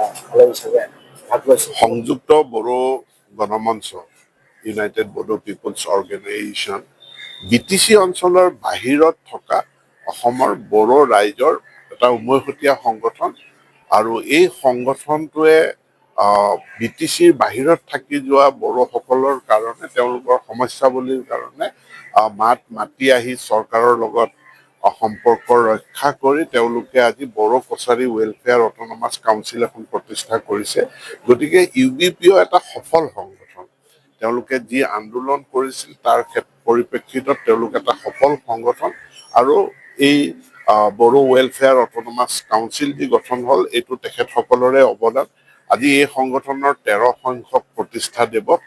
আলোচনা হিচাপে ভাগ লৈছে। সংযুক্ত বড়ো গণমঞ্চ united Bodo people's organisation BTC অঞ্চলৰ বাহিৰত থকা অসমৰ বড়ো ৰাইজৰ এটা উমৈহতীয়া সংগঠন আৰু এই সংগঠনটোৱে বিটিচিৰ বাহিৰত থাকি যোৱা বড়োসকলৰ কাৰণে তেওঁলোকৰ সমস্যাৱলীৰ কাৰণে মাতি আহি চৰকাৰৰ লগত সম্পৰ্ক ৰক্ষা কৰি তেওঁলোকে আজি Bodo Kachari welfare autonomous council এখন প্ৰতিষ্ঠা কৰিছে। গতিকে ইউবিপিও এটা সফল সংগঠন। তেওঁলোকে যি আন্দোলন কৰিছিল তাৰ পৰিপ্ৰেক্ষিতত তেওঁলোক এটা সফল সংগঠন আৰু এই বড়ো ৱেলফেয়াৰ অট'নমাছ কাউন্সিল যি গঠন হ'ল এইটো তেখেতসকলৰে অৱদান। আজি এই সংগঠনৰ 13 সংখ্যক প্ৰতিষ্ঠা দিৱস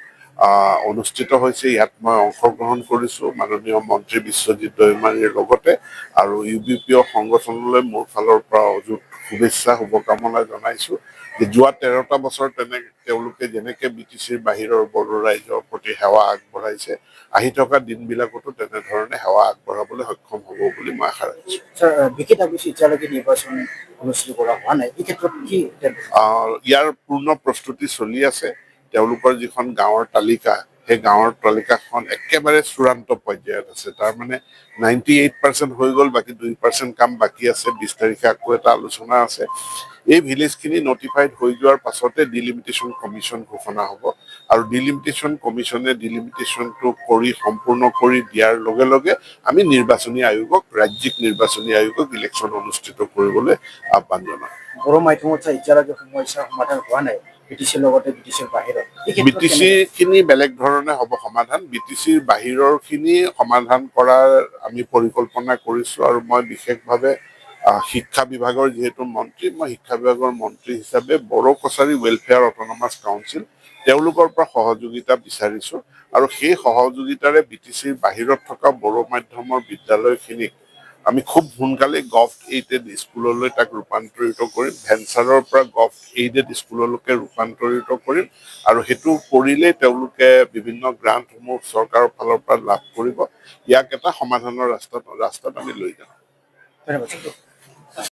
অনুষ্ঠিত হৈছে। ইয়াত মই অংশগ্ৰহণ কৰিছো মাননীয় মন্ত্ৰী বিশ্বজিৎ দৈমাৰীৰ লগতে আৰু ইউবিপিও সংগঠনলৈ মোৰ ফালৰ পৰা অযুত শুভেচ্ছা শুভকামনা জনাইছো যে যোৱা 13টা বছৰ তেওঁলোকে যেনেকে বিটিচিৰ বাহিৰৰ বড়ো ৰাইজৰ প্ৰতি সেৱা আগবঢ়াইছে আহি থকা দিনবিলাকতো তেনেধৰণে সেৱা আগবঢ়াবলৈ সক্ষম হ'ব বুলি মই আশা ৰাখিছো। বিকেট আগবঢ়াইছে এতিয়ালৈকে নিৰ্বাচন অনুষ্ঠিত কৰা হোৱা নাই, এই ক্ষেত্ৰত কি ইয়াৰ পূৰ্ণ প্ৰস্তুতি চলি আছে। তেওঁলোকৰ যিখন গাঁৱৰ তালিকা সেই গাঁৱৰ তালিকাখন একেবাৰে চূড়ান্ত পৰ্যায়ত আছে। তাৰমানে 98% হৈ গ'ল, বাকী 2% কাম বাকী আছে। 20 তাৰিখে আকৌ এটা আলোচনা আছে। এই ভিলেজখিনি নটিফাইড হৈ যোৱাৰ পাছতে ডিলিমিটেশ্যন কমিশ্যন ঘোষণা হ'ব আৰু ডিলিমিটেশ্যন কমিশ্যনে ডিলিমিটেশ্যনটো কৰি সম্পূৰ্ণ কৰি দিয়াৰ লগে লগে আমি নিৰ্বাচনী আয়োগক ৰাজ্যিক নিৰ্বাচনী আয়োগক ইলেকশ্যন অনুষ্ঠিত কৰিবলৈ আহ্বান জনাম। বড়ো মাধ্যমত এতিয়ালৈকে সমস্যা সমাধান হোৱা নাই বিটিচিৰ লগতে বিটিচিৰ বাহিৰত। বিটিচি খিনি বেলেগ ধৰণে হ'ব সমাধান। বিটিচিৰ বাহিৰৰ খিনি সমাধান কৰাৰ আমি পৰিকল্পনা কৰিছো আৰু মই বিশেষভাৱে শিক্ষা বিভাগৰ যিহেতু মন্ত্ৰী, মই শিক্ষা বিভাগৰ মন্ত্ৰী হিচাপে Bodo Kachari welfare autonomous council তেওঁলোকৰ পৰা সহযোগিতা বিচাৰিছো আৰু সেই সহযোগিতাৰে বিটিচিৰ বাহিৰত থকা বড়ো মাধ্যমৰ বিদ্যালয়খিনিক আমি খুব সোনকালে গভ-এইডেড স্কুললৈ তাক ৰূপান্তৰিত কৰিম। ভেঞ্চাৰৰ পৰা গভ-এইডেড স্কুললৈকে ৰূপান্তৰিত কৰিম আৰু সেইটো কৰিলেই তেওঁলোকে বিভিন্ন গ্ৰাণ্টসমূহ চৰকাৰৰ ফালৰ পৰা লাভ কৰিব। ইয়াক এটা সমাধানৰ ৰাস্তাত আমি লৈ যাম। ধন্যবাদ।